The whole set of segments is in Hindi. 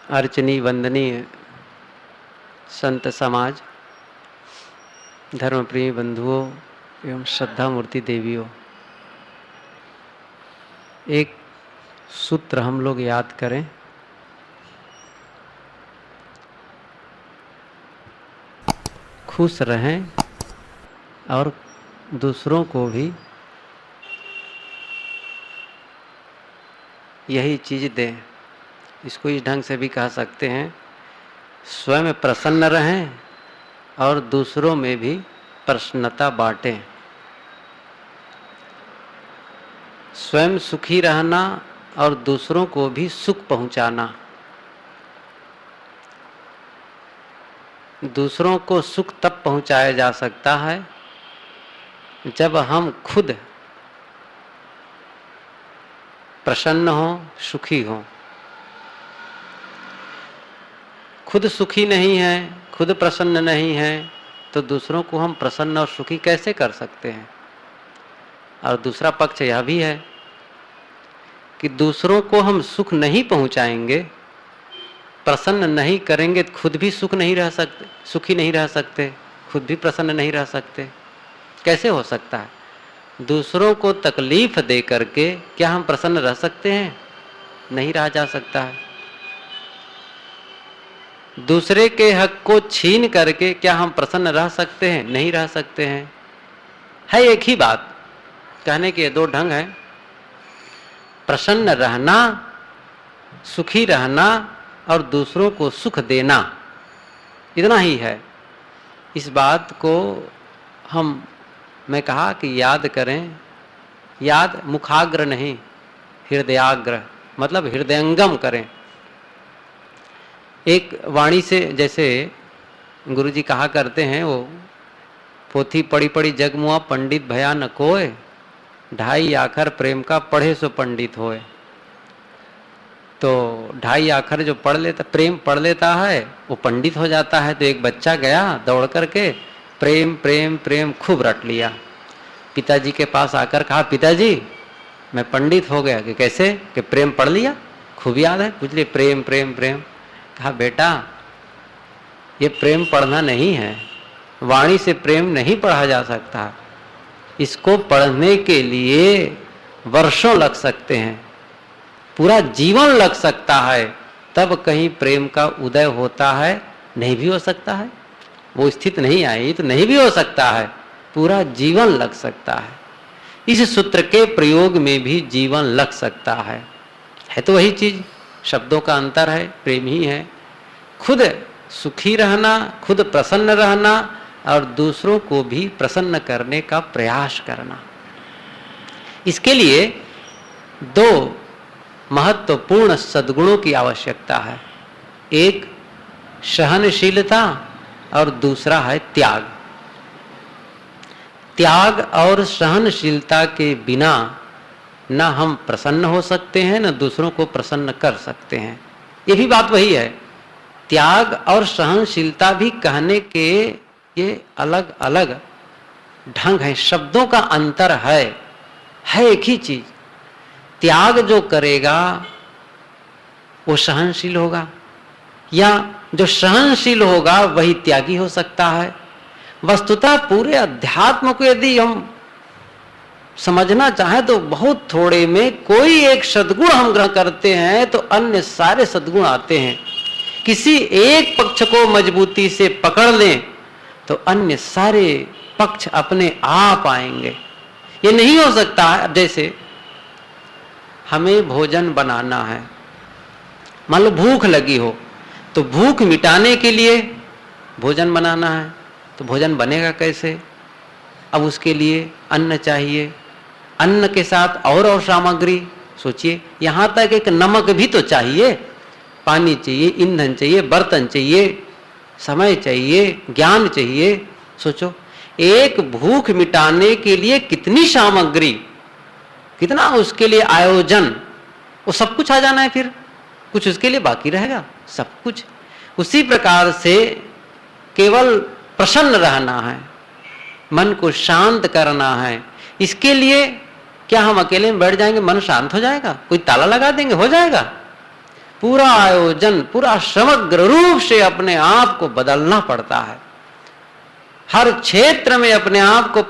अर्चनीय वंदनीय संत समाज, धर्मप्रिय बंधुओं एवं श्रद्धा मूर्ति देवियों, एक सूत्र हम लोग याद करें। खुश रहें और दूसरों को भी यही चीज़ दें। इसको इस ढंग से भी कह सकते हैं, स्वयं प्रसन्न रहें और दूसरों में भी प्रसन्नता बांटें। स्वयं सुखी रहना और दूसरों को भी सुख पहुंचाना। दूसरों को सुख तब पहुंचाया जा सकता है जब हम खुद प्रसन्न हो, सुखी हो। खुद सुखी नहीं है, खुद प्रसन्न नहीं है, तो दूसरों को हम प्रसन्न और सुखी कैसे कर सकते हैं। और दूसरा पक्ष यह भी है कि दूसरों को हम सुख नहीं पहुंचाएंगे, प्रसन्न नहीं करेंगे, तो खुद भी सुखी नहीं रह सकते, खुद भी प्रसन्न नहीं रह सकते। कैसे हो सकता है? दूसरों को तकलीफ दे करके क्या हम प्रसन्न रह सकते हैं? नहीं रहा जा सकता है। दूसरे के हक को छीन करके क्या हम प्रसन्न रह सकते हैं? नहीं रह सकते हैं। है एक ही बात, कहने के दो ढंग हैं। प्रसन्न रहना, सुखी रहना और दूसरों को सुख देना, इतना ही है। इस बात को मैं कहा कि याद करें। याद मुखाग्र नहीं, हृदयाग्र, मतलब हृदयंगम करें। एक वाणी से, जैसे गुरुजी कहा करते हैं, वो पोथी पढ़ी पढ़ी जगमुआ पंडित भया न कोय, 2.5 आखर प्रेम का पढ़े सो पंडित होए। तो 2.5 आखर जो पढ़ लेता, प्रेम पढ़ लेता है, वो पंडित हो जाता है। तो एक बच्चा गया दौड़ करके प्रेम प्रेम प्रेम खूब रट लिया। पिताजी के पास आकर कहा, पिताजी मैं पंडित हो गया। कि कैसे? कि प्रेम पढ़ लिया, खूब याद है। पूछ लिए प्रेम प्रेम प्रेम। कहा, बेटा ये प्रेम पढ़ना नहीं है, वाणी से प्रेम नहीं पढ़ा जा सकता। इसको पढ़ने के लिए वर्षों लग सकते हैं, पूरा जीवन लग सकता है, तब कहीं प्रेम का उदय होता है। नहीं भी हो सकता है, वो स्थिति नहीं आई तो नहीं भी हो सकता है, पूरा जीवन लग सकता है। इस सूत्र के प्रयोग में भी जीवन लग सकता है तो वही चीज, शब्दों का अंतर है, प्रेम ही है। खुद सुखी रहना, खुद प्रसन्न रहना और दूसरों को भी प्रसन्न करने का प्रयास करना। इसके लिए 2 महत्वपूर्ण सद्गुणों की आवश्यकता है। एक सहनशीलता और दूसरा है त्याग। त्याग और सहनशीलता के बिना न हम प्रसन्न हो सकते हैं, न दूसरों को प्रसन्न कर सकते हैं। ये भी बात वही है। त्याग और सहनशीलता भी कहने के ये अलग अलग ढंग है, शब्दों का अंतर है एक ही चीज। त्याग जो करेगा वो सहनशील होगा, या जो सहनशील होगा वही त्यागी हो सकता है। वस्तुतः पूरे अध्यात्म को यदि हम समझना चाहें तो बहुत थोड़े में कोई एक सद्गुण हम ग्रहण करते हैं तो अन्य सारे सद्गुण आते हैं। किसी एक पक्ष को मजबूती से पकड़ लें तो अन्य सारे पक्ष अपने आप आएंगे। ये नहीं हो सकता है। जैसे हमें भोजन बनाना है, मान लो भूख लगी हो, तो भूख मिटाने के लिए भोजन बनाना है, तो भोजन बनेगा कैसे? अब उसके लिए अन्न चाहिए, अन्न के साथ और सामग्री। सोचिए, यहां तक एक नमक भी तो चाहिए, पानी चाहिए, ईंधन चाहिए, बर्तन चाहिए, समय चाहिए, ज्ञान चाहिए। सोचो, एक भूख मिटाने के लिए कितनी सामग्री, कितना उसके लिए आयोजन, वो सब कुछ आ जाना है। फिर कुछ उसके लिए बाकी रहेगा? सब कुछ। उसी प्रकार से केवल प्रसन्न रहना है, मन को शांत करना है। इसके लिए क्या हम अकेले में बैठ जाएंगे, मन शांत हो जाएगा? कोई ताला लगा देंगे, हो जाएगा? पूरा आयोजन, पूरा समग्र रूप से अपने आप को बदलना पड़ता है। हर क्षेत्र में अपने आप को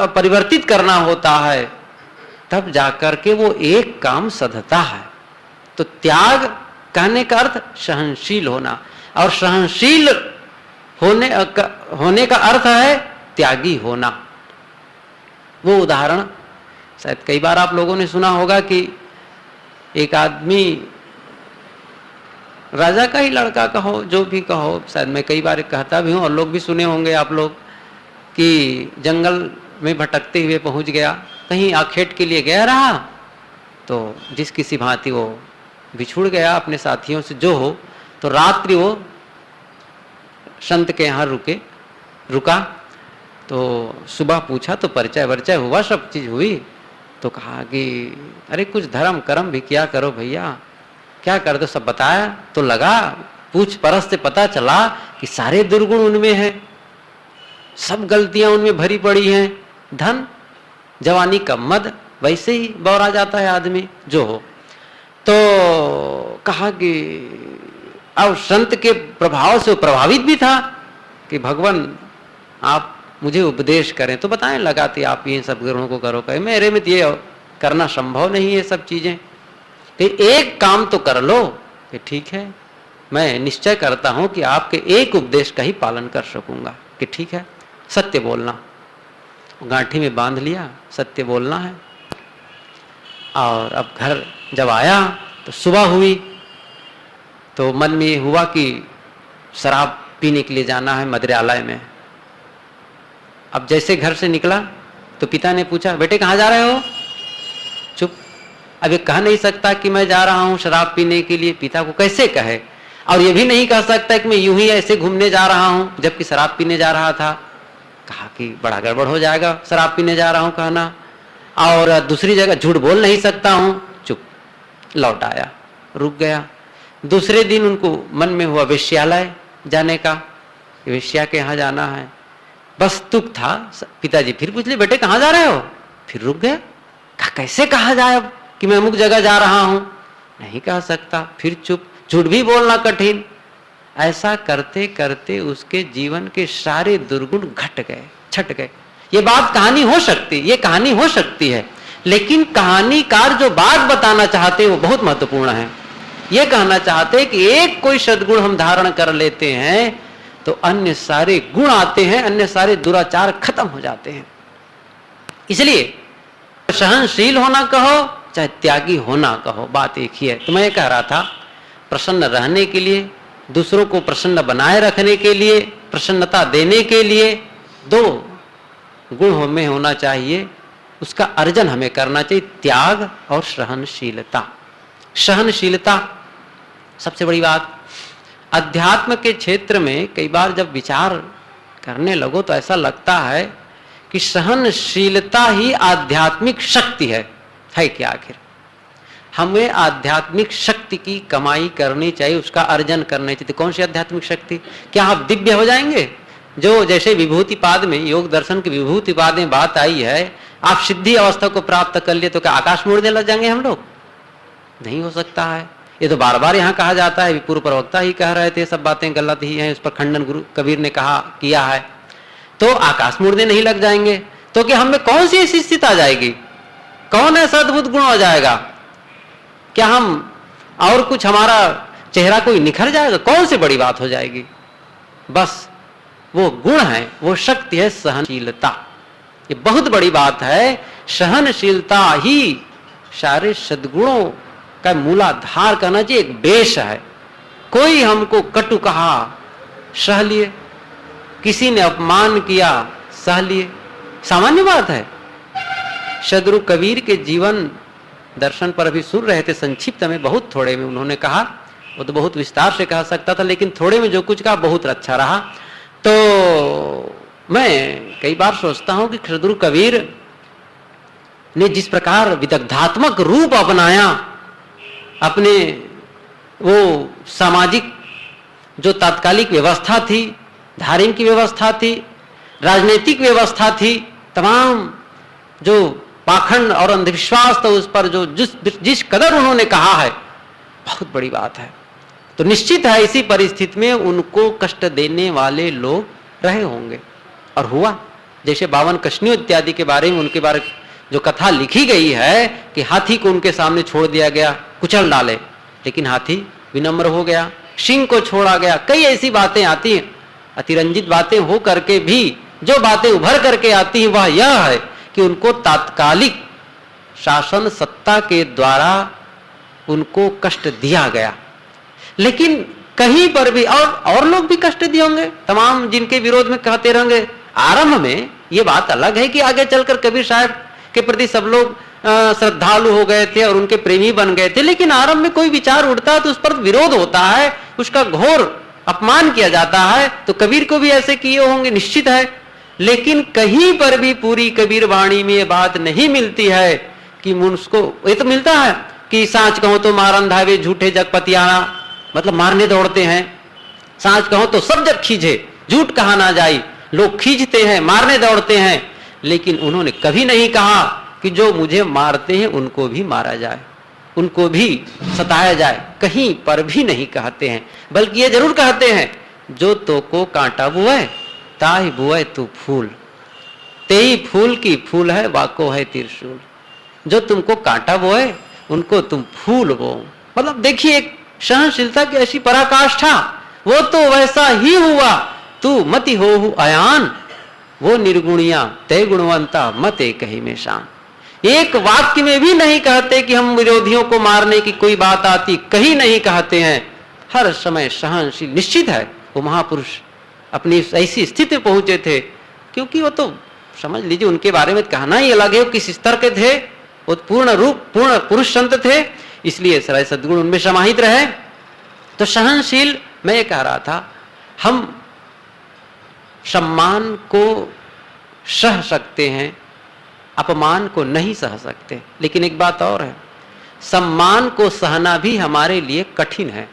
परिवर्तित करना होता है, तब जाकर के वो एक काम सधता है। तो त्याग कहने का अर्थ सहनशील होना, और सहनशील होने का अर्थ है त्यागी होना। वो उदाहरण शायद कई बार आप लोगों ने सुना होगा कि एक आदमी, राजा का ही लड़का कहो, जो भी कहो, शायद मैं कई बार कहता भी हूँ और लोग भी सुने होंगे आप लोग, कि जंगल में भटकते हुए पहुंच गया, कहीं आखेट के लिए गया रहा, तो जिस किसी भांति वो बिछुड़ गया अपने साथियों से जो हो, तो रात्रि वो संत के यहाँ रुका। तो सुबह पूछा तो परिचय वर्चय हुआ, सब चीज हुई। तो कहा कि अरे कुछ धर्म कर्म भी किया करो भैया, क्या कर दो, सब बताया। तो लगा पूछ परस से पता चला कि सारे दुर्गुण उनमें हैं, सब गलतियां उनमें भरी पड़ी हैं। धन, जवानी का मद, वैसे ही बौरा जाता है आदमी जो हो। तो कहा कि अब संत के प्रभाव से प्रभावित भी था कि भगवान आप मुझे उपदेश करें तो बताएं, लगाते आप ये सब गुणों को करो। कहे मेरे में ये करना संभव नहीं है सब चीजें, कि एक काम तो कर लो। कि ठीक है, मैं निश्चय करता हूं कि आपके एक उपदेश का ही पालन कर सकूंगा। कि ठीक है, सत्य बोलना, गांठी में बांध लिया, सत्य बोलना है। और अब घर जब आया तो सुबह हुई, तो मन में ये हुआ कि शराब पीने के लिए जाना है मदिरालय में। अब जैसे घर से निकला तो पिता ने पूछा, बेटे कहाँ जा रहे हो? चुप। अब ये कह नहीं सकता कि मैं जा रहा हूँ शराब पीने के लिए, पिता को कैसे कहे। और ये भी नहीं कह सकता कि मैं यूं ही ऐसे घूमने जा रहा हूँ जबकि शराब पीने जा रहा था। कहा कि बड़ा गड़बड़ हो जाएगा, शराब पीने जा रहा हूँ कहना। और दूसरी जगह झूठ बोल नहीं सकता हूँ। चुप। लौट आया, रुक गया। दूसरे दिन उनको मन में हुआ वेश्यालय जाने का, वेश्या के यहाँ जाना है। बस तुक था। पिताजी फिर पूछ ले, बेटे कहाँ जा रहे हो? फिर रुक गया। कहा कैसे कहा जाए अब कि मैं अमुक जगह जा रहा हूं? नहीं कह सकता। फिर चुप। झूठ भी बोलना कठिन। ऐसा करते करते उसके जीवन के सारे दुर्गुण घट गए, छट गए। ये बात कहानी हो सकती, ये कहानी हो सकती है, लेकिन कहानीकार जो बात बताना चाहते हैं वो बहुत महत्वपूर्ण है। ये कहना चाहते हैं कि एक कोई सद्गुण हम धारण कर लेते हैं तो अन्य सारे गुण आते हैं, अन्य सारे दुराचार खत्म हो जाते हैं। इसलिए सहनशील होना कहो चाहे त्यागी होना कहो, बात एक ही है। तो मैं कह रहा था, प्रसन्न रहने के लिए, दूसरों को प्रसन्न बनाए रखने के लिए, प्रसन्नता देने के लिए दो गुण हमें होना चाहिए, उसका अर्जन हमें करना चाहिए, त्याग और सहनशीलता। सहनशीलता सबसे बड़ी बात। अध्यात्म के क्षेत्र में कई बार जब विचार करने लगो तो ऐसा लगता है कि सहनशीलता ही आध्यात्मिक शक्ति है क्या? आखिर हमें आध्यात्मिक शक्ति की कमाई करनी चाहिए, उसका अर्जन करना चाहिए। कौन सी आध्यात्मिक शक्ति? क्या आप दिव्य हो जाएंगे? जो जैसे विभूतिपाद में, योग दर्शन के विभूतिपाद में बात आई है, आप सिद्धि अवस्था को प्राप्त कर लिए तो क्या आकाश में उड़ने लग जाएंगे हम लोग? नहीं हो सकता है। ये तो बार बार यहाँ कहा जाता है, पूर्व प्रवक्ता ही कह रहे थे सब बातें गलत ही हैं, उस पर खंडन गुरु कबीर ने किया है। तो आकाश में उड़ने नहीं लग जाएंगे तो क्या हमें कौन सी ऐसी स्थिति आ जाएगी? कौन ऐसा अद्भुत गुण हो जाएगा? क्या हम और कुछ हमारा चेहरा कोई निखर जाएगा? कौन सी बड़ी बात हो जाएगी? बस वो गुण है, वो शक्ति है सहनशीलता। ये बहुत बड़ी बात है। सहनशीलता ही सारे सद्गुणों का मूलाधार करना चाहिए, एक बेस है। कोई हमको कटु कहा, सह लिए। किसी ने अपमान किया, सह लिए। सामान्य बात है। सदगुरु कबीर के जीवन दर्शन पर अभी सुन रहे थे, संक्षिप्त में, बहुत थोड़े में उन्होंने कहा। वो तो बहुत विस्तार से कह सकता था, लेकिन थोड़े में जो कुछ कहा बहुत अच्छा रहा। तो मैं कई बार सोचता हूं कि सदगुरु कबीर ने जिस प्रकार विदग्धात्मक रूप अपनाया, अपने वो सामाजिक जो तात्कालिक व्यवस्था थी, धार्मिक व्यवस्था थी, राजनीतिक व्यवस्था थी, तमाम जो पाखंड और अंधविश्वास था उस पर जो जिस कदर उन्होंने कहा है, बहुत बड़ी बात है। तो निश्चित है इसी परिस्थिति में उनको कष्ट देने वाले लोग रहे होंगे, और हुआ। जैसे 52 कष्णियों इत्यादि के बारे में, उनके बारे जो कथा लिखी गई है कि हाथी को उनके सामने छोड़ दिया गया, कुचल डाले, लेकिन हाथी विनम्र हो गया, सिंह को छोड़ा गया। कई ऐसी बातें आती हैं, अतिरंजित बातें हो करके भी जो बातें उभर करके आती हैं वह यह है कि उनको तात्कालिक शासन सत्ता के द्वारा उनको कष्ट दिया गया। लेकिन कहीं पर भी और लोग भी कष्ट दिए होंगे, तमाम जिनके विरोध में कहते रहेंगे। आरंभ में ये बात अलग है कि आगे चलकर कबीर साहब के प्रति सब लोग श्रद्धालु हो गए थे और उनके प्रेमी बन गए थे, लेकिन आरंभ में कोई विचार उठता है तो उस पर विरोध होता है, उसका घोर अपमान किया जाता है। तो कबीर को भी ऐसे किए होंगे, निश्चित है। लेकिन कहीं पर भी पूरी कबीर वाणी में ये बात नहीं मिलती है कि मुझको, ये तो मिलता है कि साँच कहो तो मारन धावे झूठे जग पतियाना, मतलब मारने दौड़ते हैं। साँच कहो तो सब जग खींचे, झूठ कहा ना जाए, लोग खींचते हैं, मारने दौड़ते हैं। लेकिन उन्होंने कभी नहीं कहा कि जो मुझे मारते हैं उनको भी मारा जाए, उनको भी सताया जाए, कहीं पर भी नहीं कहते हैं। बल्कि ये जरूर कहते हैं, जो तो को कांटा बुए ताही बुए तू फूल, तेई फूल की फूल है वाको है त्रिशूल। जो तुमको कांटा बोए उनको तुम फूल बो। मतलब देखिए एक सहनशीलता की ऐसी पराकाष्ठा, वो तो वैसा ही हुआ, तू मति हो अयान, वो निर्गुणिया तय गुणवंता मत एक ही में शान। एक वाक्य में भी नहीं कहते कि हम विरोधियों को मारने की कोई बात आती, कहीं नहीं कहते हैं। हर समय सहनशील। निश्चित है वो महापुरुष अपनी ऐसी स्थिति में पहुंचे थे, क्योंकि वो तो समझ लीजिए उनके बारे में कहना ही अलग है, वो किस स्तर के थे। वो पूर्ण रूप पूर्ण पुरुष संत थे, इसलिए सारे सद्गुण उनमें समाहित रहे। तो सहनशील, मैं ये कह रहा था, हम सम्मान को सह सकते हैं, अपमान को नहीं सह सकते। लेकिन एक बात और है, सम्मान को सहना भी हमारे लिए कठिन है।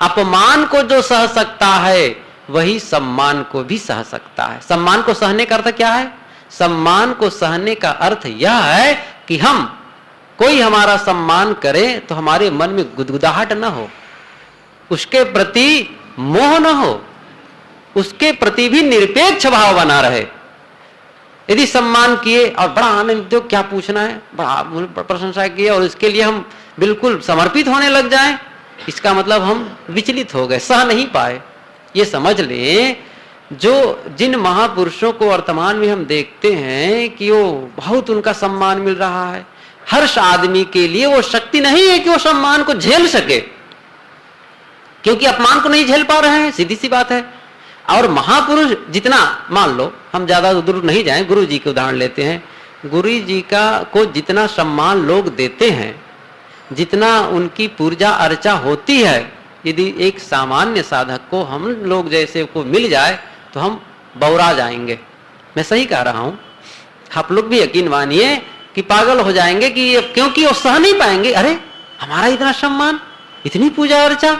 अपमान को जो सह सकता है वही सम्मान को भी सह सकता है। सम्मान को सहने का अर्थ क्या है? सम्मान को सहने का अर्थ यह है कि हम, कोई हमारा सम्मान करे तो हमारे मन में गुदगुदाहट न हो, उसके प्रति मोह न हो, उसके प्रति भी निरपेक्ष भाव बना रहे। यदि सम्मान किए और बड़ा आनंद दो, क्या पूछना है, बड़ा प्रशंसा किए और इसके लिए हम बिल्कुल समर्पित होने लग जाएं, इसका मतलब हम विचलित हो गए, सह नहीं पाए। ये समझ लें, जो जिन महापुरुषों को वर्तमान में हम देखते हैं कि वो बहुत उनका सम्मान मिल रहा है, हर्ष आदमी के लिए वो शक्ति नहीं है कि वो सम्मान को झेल सके, क्योंकि अपमान को नहीं झेल पा रहे हैं, सीधी सी बात है। और महापुरुष जितना, मान लो हम ज्यादा दूर नहीं जाएं, गुरु जी के उदाहरण लेते हैं। गुरु जी का को जितना सम्मान लोग देते हैं, जितना उनकी पूजा अर्चा होती है, यदि एक सामान्य साधक को, हम लोग जैसे को मिल जाए तो हम बौरा जाएंगे। मैं सही कह रहा हूं, आप लोग भी यकीन मानिए कि पागल हो जाएंगे कि क्योंकि वो सह नहीं पाएंगे। अरे हमारा इतना सम्मान, इतनी पूजा अर्चा,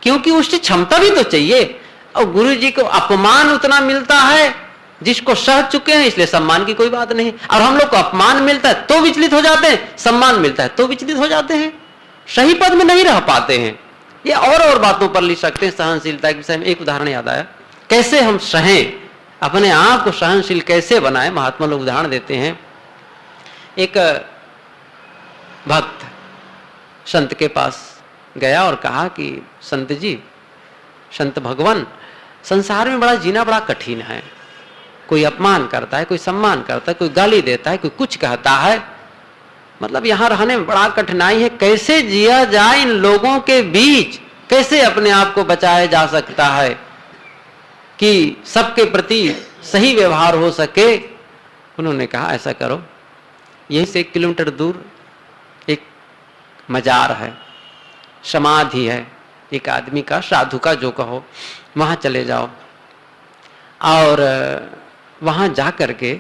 क्योंकि उसकी क्षमता भी तो चाहिए। और गुरु जी को अपमान उतना मिलता है जिसको सह चुके हैं, इसलिए सम्मान की कोई बात नहीं। और हम लोग को अपमान मिलता है तो विचलित हो जाते हैं, सम्मान मिलता है तो विचलित हो जाते हैं, सही पद में नहीं रह पाते हैं। ये और बातों पर लिख सकते हैं। सहनशीलता के विषय में एक उदाहरण याद आया, कैसे हम सहें, अपने आप को सहनशील कैसे बनाए। महात्मा लोग उदाहरण देते हैं। एक भक्त संत के पास गया और कहा कि संत जी, संत भगवान, संसार में बड़ा जीना बड़ा कठिन है। कोई अपमान करता है, कोई सम्मान करता है, कोई गाली देता है, कोई कुछ कहता है, मतलब यहाँ रहने में बड़ा कठिनाई है। कैसे जिया जाए इन लोगों के बीच, कैसे अपने आप को बचाया जा सकता है कि सबके प्रति सही व्यवहार हो सके। उन्होंने कहा ऐसा करो, यहीं से 1 किलोमीटर दूर एक मजार है, समाधि है एक आदमी का, साधु का जो कहो, वहां चले जाओ और वहां जा करके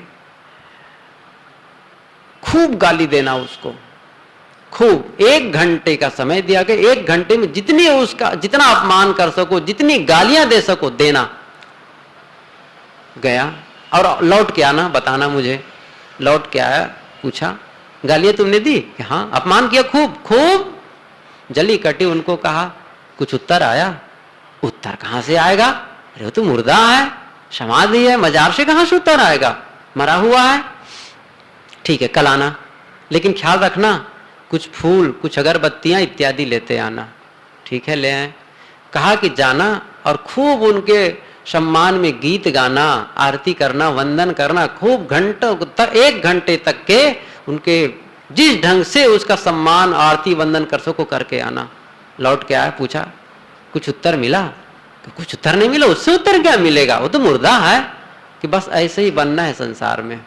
खूब गाली देना उसको, खूब। 1 घंटे का समय दिया गया, 1 घंटे में जितनी उसका जितना अपमान कर सको, जितनी गालियां दे सको देना। गया और लौट के आना, बताना मुझे। लौट के आया, पूछा गालियां तुमने दी? हाँ। अपमान किया खूब खूब? जली कटी उनको कहा कुछ उत्तर आया? उत्तर कहां से आएगा? अरे वो तो मुर्दा है, समाधि है, मजार से कहां से उत्तर आएगा, मरा हुआ है। ठीक है कल आना, लेकिन ख्याल रखना कुछ फूल, कुछ अगरबत्तियां इत्यादि लेते आना। ठीक है ले आए। कहा कि जाना और खूब उनके सम्मान में गीत गाना, आरती करना, वंदन करना, खूब घंटों तक, 1 घंटे तक के उनके जिस ढंग से उसका सम्मान आरती वंदन कर सको करके आना। लौट के आया, पूछा कुछ उत्तर मिला? तो कुछ उत्तर नहीं मिला। उससे उत्तर क्या मिलेगा, वो तो मुर्दा है। कि बस ऐसे ही बनना है संसार में,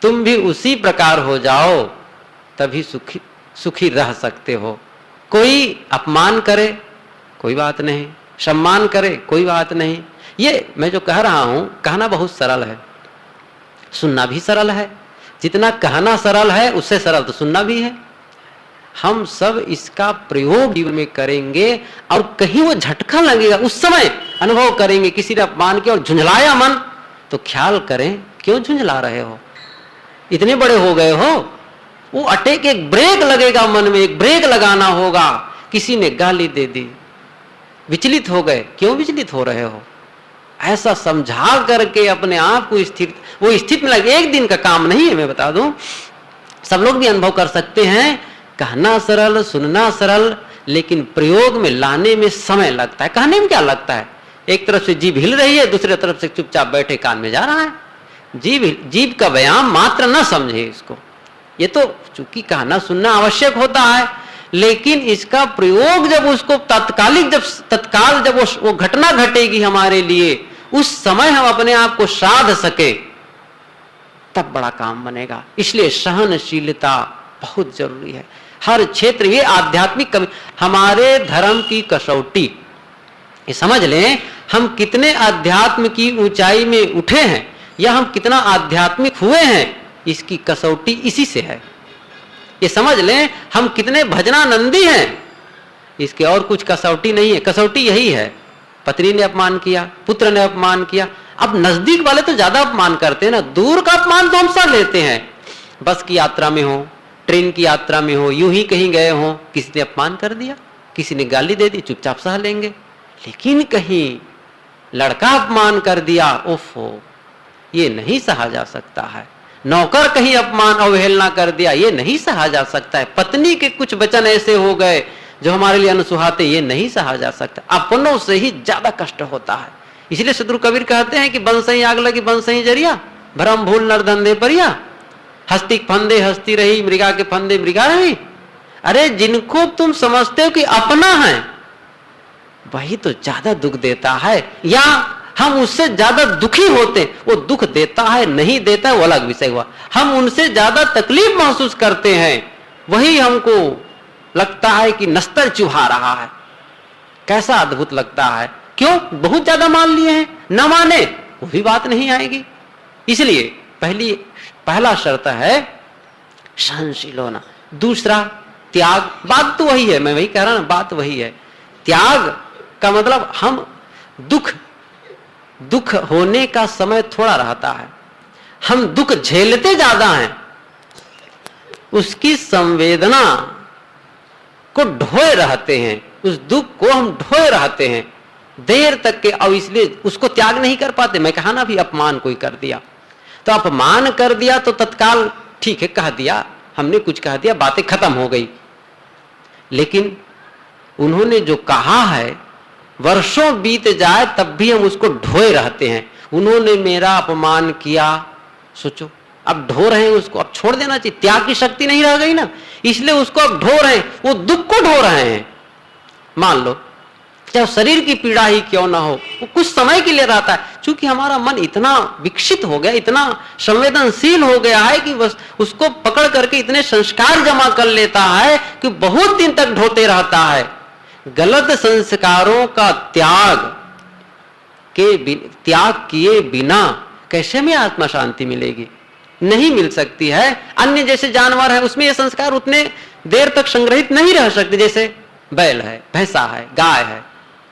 तुम भी उसी प्रकार हो जाओ तभी सुखी रह सकते हो। कोई अपमान करे कोई बात नहीं, सम्मान करे कोई बात नहीं। ये मैं जो कह रहा हूं कहना बहुत सरल है, सुनना भी सरल है। जितना कहना सरल है उससे सरल तो सुनना भी है। हम सब इसका प्रयोग जीवन में करेंगे और कहीं वो झटका लगेगा, उस समय अनुभव करेंगे। किसी ने अपमान किया और झुंझलाया मन, तो ख्याल करें क्यों झुंझला रहे हो, इतने बड़े हो गए हो। वो अटैक, एक ब्रेक लगेगा मन में, एक ब्रेक लगाना होगा। किसी ने गाली दे दी, विचलित हो गए, क्यों विचलित हो रहे हो? ऐसा समझा करके अपने आप को वो स्थिति में लगे। एक दिन का काम नहीं है, मैं बता दूं, सब लोग भी अनुभव कर सकते हैं। कहना सरल, सुनना सरल, लेकिन प्रयोग में लाने में समय लगता है। कहने में क्या लगता है, एक तरफ से जीभ हिल रही है, दूसरी तरफ से चुपचाप बैठे कान में जा रहा है। जीभ का व्यायाम मात्र न समझे इसको। ये तो चूंकि कहना सुनना आवश्यक होता है, लेकिन इसका प्रयोग जब उसको तत्काल जब वो घटना घटेगी हमारे लिए, उस समय हम अपने आप को साध सके, तब बड़ा काम बनेगा। इसलिए सहनशीलता बहुत जरूरी है हर क्षेत्र। ये आध्यात्मिक हमारे धर्म की कसौटी, ये समझ लें, हम कितने आध्यात्म की ऊंचाई में उठे हैं या हम कितना आध्यात्मिक हुए हैं, इसकी कसौटी इसी से है। ये समझ लें, हम कितने भजनानंदी हैं, इसके और कुछ कसौटी नहीं है। कसौटी यही है, पत्नी ने अपमान किया, पुत्र ने अपमान किया। अब नजदीक वाले तो ज्यादा अपमान करते हैं ना, दूर का अपमान तो हम सह लेते हैं। बस की यात्रा में हो, ट्रेन की यात्रा में हो, यूं ही कहीं गए हो, किसी ने अपमान कर दिया, किसी ने गाली दे दी, चुपचाप सह लेंगे। लेकिन कहीं लड़का अपमान कर दिया, ओफो, ये नहीं सहा जा सकता है। नौकर कहीं अपमान अवहेलना कर दिया, ये नहीं सहा जा सकता है। पत्नी के कुछ वचन ऐसे हो गए जो हमारे लिए अनसुहाते, ये नहीं सहा जा सकता। अपनों से ही ज्यादा कष्ट होता है। इसलिए सदगुरु कबीर कहते हैं कि बंसई आग लगी बंसई जरिया, भरम भूल नर धंधे परिया, हस्ती फंदे हस्ती रही, मृगा के फंदे मृगा रही। अरे जिनको तुम समझते हो कि अपना है, वही तो ज्यादा दुख देता है, या हम उससे ज्यादा दुखी होते। वो दुख देता है नहीं देता है वो अलग विषय हुआ। हम उनसे ज्यादा तकलीफ महसूस करते हैं, वही हमको लगता है कि नस्तर चुभा रहा है। कैसा अद्भुत लगता है। क्यों? बहुत ज्यादा मान लिए हैं। न माने वो भी बात नहीं आएगी। इसलिए पहला शर्त है सहनशील होना। दूसरा त्याग। बात तो वही है, मैं वही कह रहा ना, बात वही है। त्याग का मतलब हम दुख होने का समय थोड़ा रहता है, हम दुख झेलते ज्यादा हैं, उसकी संवेदना को ढोए रहते हैं, उस दुख को हम ढोए रहते हैं देर तक के, और इसलिए उसको त्याग नहीं कर पाते। मैं कहा ना, भी अपमान कोई कर दिया तो अपमान कर दिया तो तत्काल ठीक है कह दिया, हमने कुछ कह दिया, बातें खत्म हो गई। लेकिन उन्होंने जो कहा है, वर्षों बीत जाए तब भी हम उसको ढोए रहते हैं। उन्होंने मेरा अपमान किया, सोचो अब ढो रहे हैं उसको, अब छोड़ देना चाहिए। त्याग की शक्ति नहीं रह गई ना, इसलिए उसको अब ढो रहे हैं, वो दुख को ढो रहे हैं। मान लो चाहे शरीर की पीड़ा ही क्यों ना हो, वो कुछ समय के लिए रहता है। क्योंकि हमारा मन इतना विकसित हो गया, इतना संवेदनशील हो गया है कि बस उसको पकड़ करके इतने संस्कार जमा कर लेता है कि बहुत दिन तक ढोते रहता है। गलत संस्कारों का त्याग किए बिना कैसे में आत्मा शांति मिलेगी? नहीं मिल सकती है। अन्य जैसे जानवर है, उसमें ये संस्कार उतने देर तक संग्रहित नहीं रह सकते। जैसे बैल है, भैंसा है, गाय है,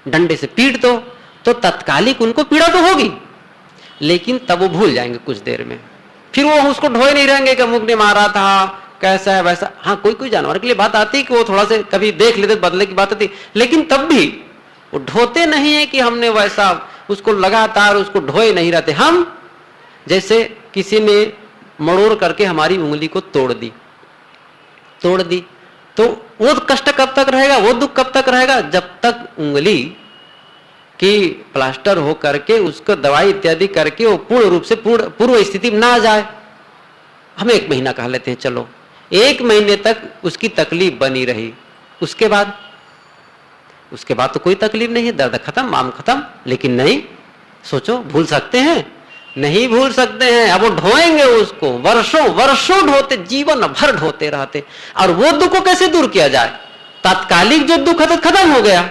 डंडे से पीट दो तो तत्कालिक उनको पीड़ा तो होगी, लेकिन तब वो भूल जाएंगे कुछ देर में। फिर वो उसको ढोए नहीं रहेंगे कि मुख ने मारा था, कैसा है वैसा, हाँ कोई कोई जानवर के लिए बात आती है कि वो थोड़ा से कभी देख लेते, बदले की बात आती, लेकिन तब भी वो ढोते नहीं है कि हमने वैसा उसको लगातार उसको ढोए नहीं रहते। हम जैसे किसी ने मड़ोड़ करके हमारी उंगली को तोड़ दी तो वो कष्ट कब तक रहेगा, वो दुख कब तक रहेगा, जब तक उंगली की प्लास्टर हो करके उसको दवाई इत्यादि करके वो पूर्ण रूप से पूर्व स्थिति में ना आ जाए। हम 1 महीना कह लेते हैं, चलो 1 महीने तक उसकी तकलीफ बनी रही, उसके बाद तो कोई तकलीफ नहीं है, दर्द खत्म, माम खत्म। लेकिन नहीं, सोचो भूल सकते हैं? नहीं भूल सकते हैं। अब वो ढोएंगे उसको, वर्षों ढोते, जीवन भर ढोते रहते। और वो दुख को कैसे दूर किया जाए? तात्कालिक जो दुख है तो खत्म हो गया,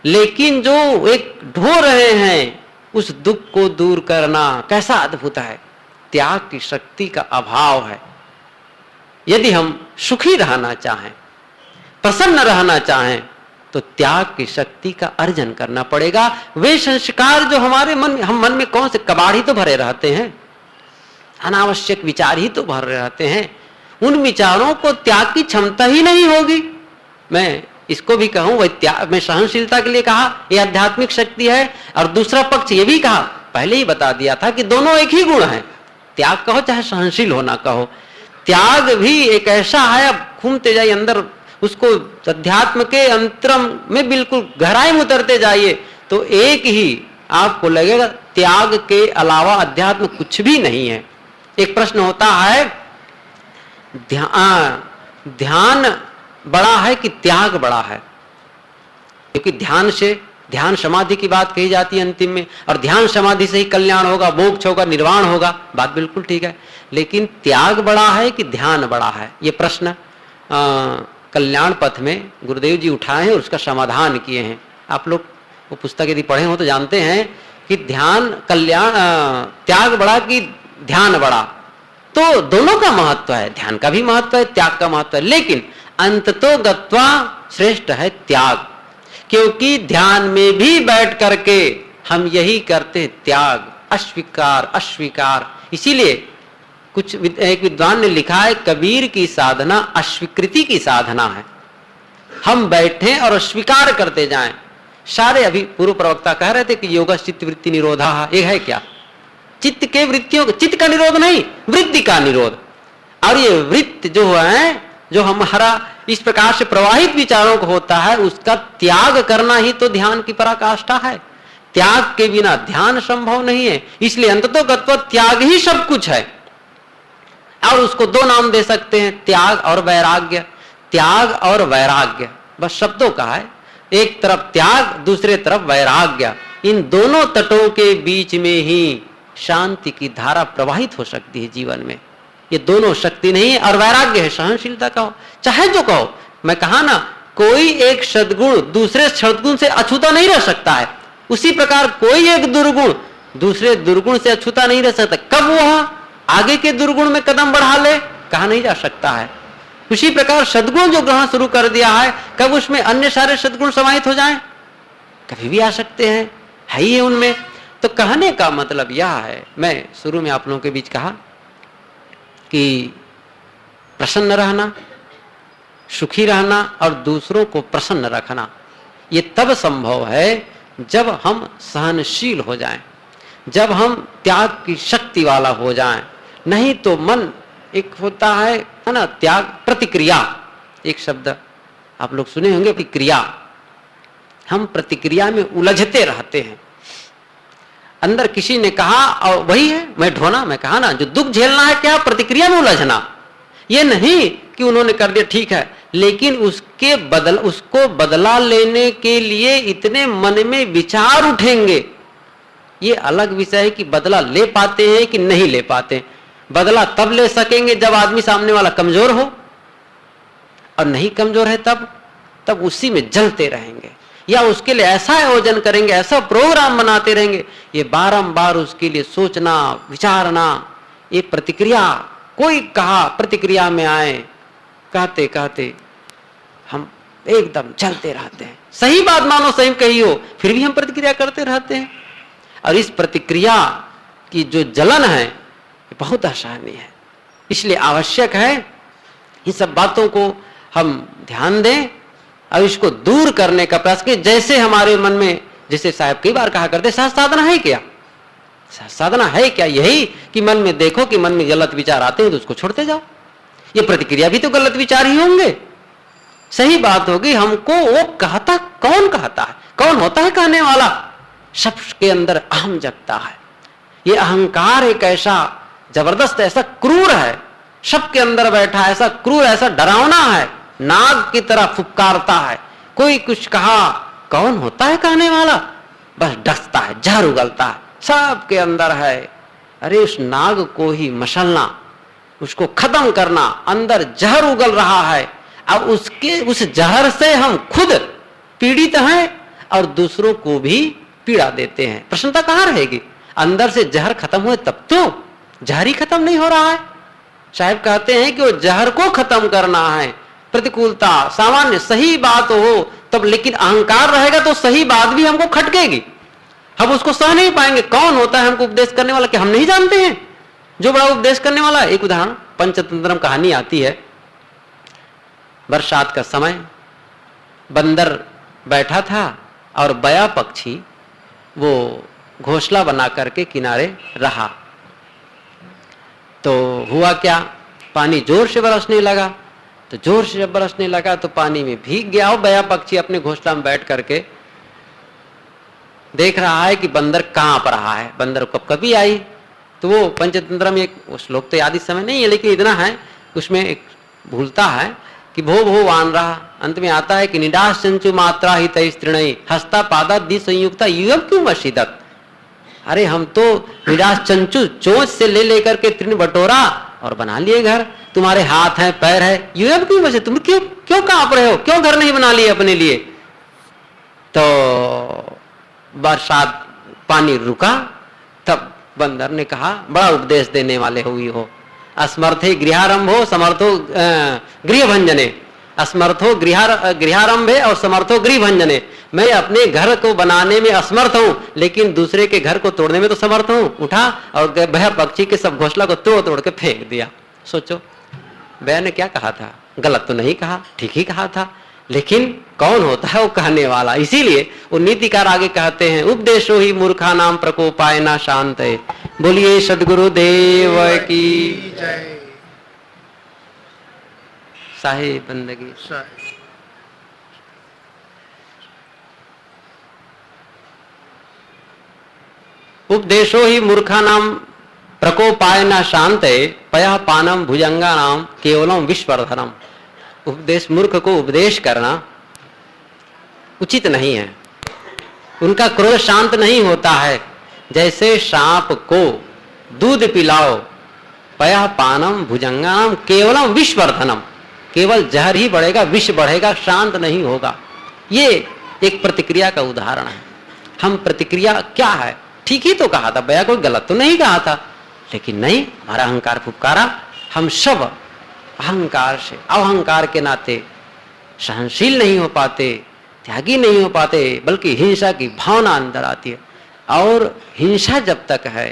लेकिन जो एक ढो रहे हैं उस दुख को दूर करना कैसा अद्भुत है। त्याग की शक्ति का अभाव है। यदि हम सुखी रहना चाहें, प्रसन्न रहना चाहें, तो त्याग की शक्ति का अर्जन करना पड़ेगा। वे संस्कार जो हमारे मन में कौन से कबाड़ ही तो भरे रहते हैं, अनावश्यक विचार ही तो भरे रहते हैं, उन विचारों को त्याग की क्षमता ही नहीं होगी। मैं इसको भी कहूं, वह त्याग में सहनशीलता के लिए कहा यह आध्यात्मिक शक्ति है, और दूसरा पक्ष ये भी कहा, पहले ही बता दिया था कि दोनों एक ही गुण है। त्याग कहो चाहे सहनशील होना कहो, त्याग भी एक ऐसा है, अब घूमते जाइए अंदर, उसको अध्यात्म के अंतरम में बिल्कुल गहराई में उतरते जाइए तो एक ही आपको लगेगा त्याग के अलावा अध्यात्म कुछ भी नहीं है। एक प्रश्न होता है, ध्यान बड़ा है कि त्याग बड़ा है? क्योंकि ध्यान समाधि की बात कही जाती है अंतिम में, और ध्यान समाधि से ही कल्याण होगा, मोक्ष होगा, निर्वाण होगा, बात बिल्कुल ठीक है। लेकिन त्याग बड़ा है कि ध्यान बड़ा है? ये प्रश्न कल्याण पथ में गुरुदेव जी उठाए हैं और उसका समाधान किए हैं। आप लोग वो पुस्तक यदि पढ़े हो तो जानते हैं कि त्याग बड़ा कि ध्यान बड़ा, तो दोनों का महत्व है, ध्यान का भी महत्व है, त्याग का महत्व है, लेकिन अंततो गत्वा श्रेष्ठ है त्याग। क्योंकि ध्यान में भी बैठ करके हम यही करते, त्याग, अस्वीकार। इसीलिए एक विद्वान ने लिखा है, कबीर की साधना अस्वीकृति की साधना है। हम बैठे और अस्वीकार करते जाएं सारे। अभी पूर्व प्रवक्ता कह रहे थे कि योगा चित्त वृत्ति निरोधा, ये है क्या? चित्त के वृत्तियों, चित्त का निरोध नहीं, वृत्ति का निरोध। और ये वृत्ति जो है, जो हमारा इस प्रकार से प्रवाहित विचारों को होता है, उसका त्याग करना ही तो ध्यान की पराकाष्ठा है। त्याग के बिना ध्यान संभव नहीं है। इसलिए अंततो गत्वा त्याग ही सब कुछ है। और उसको 2 नाम दे सकते हैं, त्याग और वैराग्य। त्याग और वैराग्य बस शब्दों का है, एक तरफ त्याग, दूसरे तरफ वैराग्य। इन दोनों तटों के बीच में ही शांति की धारा प्रवाहित हो सकती है जीवन में। ये दोनों शक्ति नहीं है, और वैराग्य है, सहनशीलता कहो चाहे जो कहो। मैं कहा ना, कोई एक सद्गुण दूसरे सद्गुण से अछूता नहीं रह सकता है, उसी प्रकार कोई एक दुर्गुण दूसरे दुर्गुण से अछूता नहीं रह सकता। कब वह आगे के दुर्गुण में कदम बढ़ा ले, कहा नहीं जा सकता है। उसी प्रकार सद्गुण जो ग्रहण शुरू कर दिया है, कब उसमें अन्य सारे सद्गुण समाहित हो जाएं? कभी भी आ सकते हैं, है ही है उनमें। तो कहने का मतलब यह है, मैं शुरू में आप लोगों के बीच कहा कि प्रसन्न रहना, सुखी रहना और दूसरों को प्रसन्न रखना, ये तब संभव है जब हम सहनशील हो जाएं, जब हम त्याग की शक्ति वाला हो जाएं। नहीं तो मन एक होता है ना, त्याग प्रतिक्रिया, एक शब्द आप लोग सुने होंगे, प्रतिक्रिया। हम प्रतिक्रिया में उलझते रहते हैं। अंदर किसी ने कहा, और वही है मैं ढोना, मैं कहा ना, जो दुख झेलना है क्या, प्रतिक्रिया में उलझना। ये नहीं कि उन्होंने कर दिया ठीक है, लेकिन उसको बदला लेने के लिए इतने मन में विचार उठेंगे। ये अलग विषय है कि बदला ले पाते हैं कि नहीं ले पाते। बदला तब ले सकेंगे जब आदमी सामने वाला कमजोर हो, और नहीं कमजोर है तब उसी में जलते रहेंगे, या उसके लिए ऐसा आयोजन करेंगे, ऐसा प्रोग्राम बनाते रहेंगे, ये बारंबार उसके लिए सोचना, विचारना। ये प्रतिक्रिया, कोई कहा प्रतिक्रिया में आए, कहते कहते हम एकदम चलते रहते हैं। सही बात मानो सही कही हो, फिर भी हम प्रतिक्रिया करते रहते हैं। और इस प्रतिक्रिया की जो जलन है, बहुत असहनीय है। इसलिए आवश्यक है इन सब बातों को हम ध्यान दें और इसको दूर करने का प्रयास करें। जैसे हमारे मन में, जैसे साहब कई बार कहा करते, सहज साधना है क्या? सहज साधना है क्या? यही कि मन में देखो कि मन में गलत विचार आते हैं तो उसको छोड़ते जाओ। ये प्रतिक्रिया भी तो गलत विचार ही होंगे। सही बात होगी। हमको वो कहता कौन कहता है? कौन होता है कहने वाला? सबके अंदर अहम जगता है। ये अहंकार एक ऐसा जबरदस्त, ऐसा क्रूर है, सबके अंदर बैठा, ऐसा क्रूर, ऐसा डरावना है, नाग की तरह फुफकारता है। कोई कुछ कहा, कौन होता है कहने वाला? बस डसता है, जहर उगलता है, सबके अंदर है। अरे उस नाग को ही मसलना, उसको खत्म करना, अंदर जहर उगल रहा है। अब उसके उस जहर से हम खुद पीड़ित हैं और दूसरों को भी पीड़ा देते हैं। प्रश्नता कहाँ रहेगी? अंदर से जहर खत्म हुए तब तो। जहर ही खत्म नहीं हो रहा है। साहब कहते हैं कि वो जहर को खत्म करना है। प्रतिकूलता सामान्य सही बात हो तब, लेकिन अहंकार रहेगा तो सही बात भी हमको खटकेगी, हम उसको सह नहीं पाएंगे। कौन होता है हमको उपदेश करने वाला कि हम नहीं जानते हैं जो बड़ा उपदेश करने वाला है? एक उदाहरण, पंचतंत्रम कहानी आती है। बरसात का समय, बंदर बैठा था और बया पक्षी वो घोंसला बना करके किनारे रहा। तो हुआ क्या, पानी जोर से बरसने लगा। तो जोर से जब बरसने लगा तो पानी में भीग गया। और बया पक्षी अपने घोंसला में बैठ करके देख रहा है कि बंदर कांप रहा है। बंदर कब कभी आई। तो वो पंचतंत्र में एक श्लोक तो याद इस समय नहीं है, लेकिन इतना है उसमें एक भूलता है कि भो भो वान रहा, अंत में आता है कि निडास चंचु मात्रा ही तय स्त्रीणई हस्ता पादा दि संयुक्ता युवम क्यों वशिदत। अरे हम तो निडास चंचु चोंच से ले लेकर के तृण बटोरा और बना लिए घर। तुम्हारे हाथ हैं, पैर है, युवम क्यों वशे, तुम क्यों कांप रहे हो? क्यों घर नहीं बना लिए अपने लिए? तो बरसात पानी रुका। तब बंदर ने कहा, बड़ा उपदेश देने वाले हुई हो, असमर्थे गृहारंभो समर्थो गृह भंजने, असमर्थो गृहारंभे और समर्थो गृह भंजने। मैं अपने घर को बनाने में असमर्थ हूं, लेकिन दूसरे के घर को तोड़ने में तो समर्थ हूं। उठा और बह पक्षी के सब घोंसला को तोड़ तोड़ के फेंक दिया। सोचो बह ने क्या कहा था? गलत तो नहीं कहा, ठीक ही कहा था, लेकिन कौन होता है वो कहने वाला? इसीलिए वो नीतिकार आगे कहते हैं, उपदेशो ही मूर्खा नाम प्रकोपाय ना शांत है। बोलिए सदगुरु देव की जय। साहिब बंदगी। उपदेशो ही मूर्खा नाम प्रकोपाय ना शांत है, पया पानम भुजंगा नाम केवलम विश्वर्धनम। उपदेश, मूर्ख को उपदेश करना उचित नहीं है। उनका क्रोध शांत नहीं होता है। जैसे सांप को दूध पिलाओ, पया पानम भुजंगाम केवलम विश्वर्धनम, केवल जहर ही बढ़ेगा, विष बढ़ेगा, शांत नहीं होगा। ये एक प्रतिक्रिया का उदाहरण है। हम प्रतिक्रिया क्या है? ठीक ही तो कहा था, बया कोई गलत तो नहीं कहा था, लेकिन नहीं, हमारा अहंकार फुफकारा। हम सब अहंकार से, अहंकार के नाते सहनशील नहीं हो पाते, त्यागी नहीं हो पाते, बल्कि हिंसा की भावना अंदर आती है। और हिंसा जब तक है,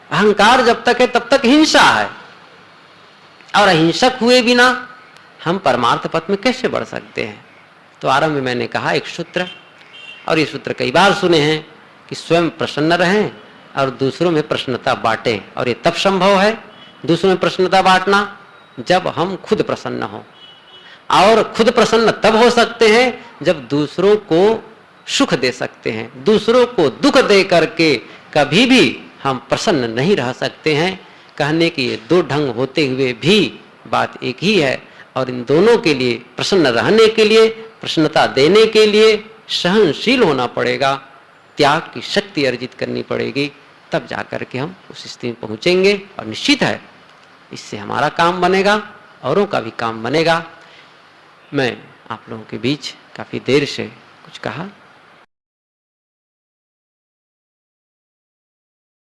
अहंकार जब तक है, तब तक हिंसा है। और अहिंसक हुए बिना हम परमार्थ पथ में कैसे बढ़ सकते हैं? तो आरंभ में मैंने कहा एक सूत्र, और ये सूत्र कई बार सुने हैं कि स्वयं प्रसन्न रहें और दूसरों में प्रसन्नता बांटें। और ये तब संभव है दूसरों में प्रसन्नता बांटना जब हम खुद प्रसन्न हो। और खुद प्रसन्न तब हो सकते हैं जब दूसरों को सुख दे सकते हैं। दूसरों को दुख दे करके कभी भी हम प्रसन्न नहीं रह सकते हैं। कहने की ये दो ढंग होते हुए भी बात एक ही है। और इन दोनों के लिए, प्रसन्न रहने के लिए, प्रसन्नता देने के लिए सहनशील होना पड़ेगा, त्याग की शक्ति अर्जित करनी पड़ेगी, तब जाकर के हम उस स्थिति में पहुंचेंगे। और निश्चित है इससे हमारा काम बनेगा, औरों का भी काम बनेगा। मैं आप लोगों के बीच काफी देर से कुछ कहा,